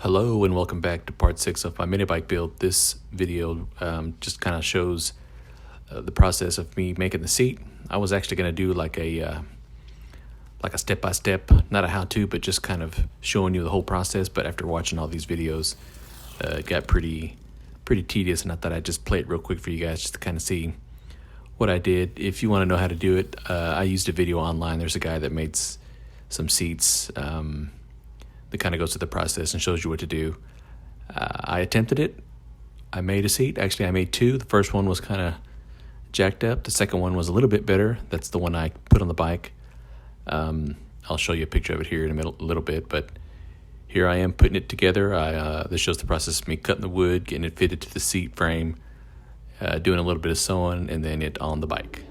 Hello and welcome back to part 6 of my mini bike build. This video just kind of shows the process of me making the seat. I was actually going to do like a step-by-step, not a how-to, but just kind of showing you the whole process. But after watching all these videos, it got pretty tedious, and I thought I'd just play it real quick for you guys just to kind of see what I did. If you want to know how to do it, I used a video online. There's a guy that made some seats that kind of goes through the process and shows you what to do. I attempted it. I made a seat. Actually, I made two. The first one was kind of jacked up. The second one was a little bit better. That's the one I put on the bike. I'll show you a picture of it here in a little bit, but here I am putting it together. This shows the process of me cutting the wood, getting it fitted to the seat frame, doing a little bit of sewing, and then it on the bike.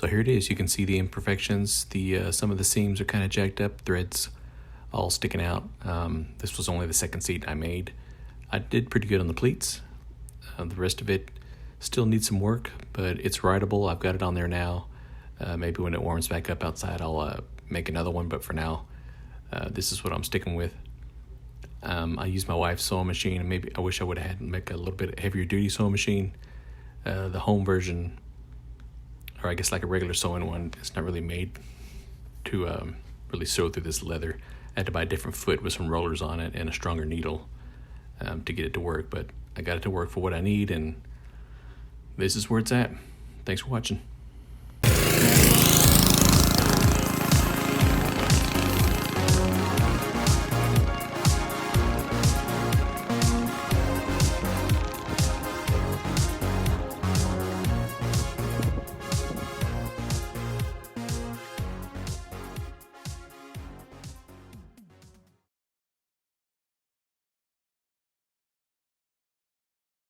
here it is. You can see the imperfections. Some of the seams are kind of jacked up, threads all sticking out. This was only the second seat I made. I did pretty good on the pleats. The rest of it still needs some work, but it's rideable. I've got it on there now. Maybe when it warms back up outside, I'll make another one, but for now, this is what I'm sticking with. I use my wife's sewing machine, and maybe I wish I would have had make a little bit heavier duty sewing machine. The home version, or I guess like a regular sewing one, it's not really made to really sew through this leather. I had to buy a different foot with some rollers on it and a stronger needle to get it to work, but I got it to work for what I need, and this is where it's at. Thanks for watching.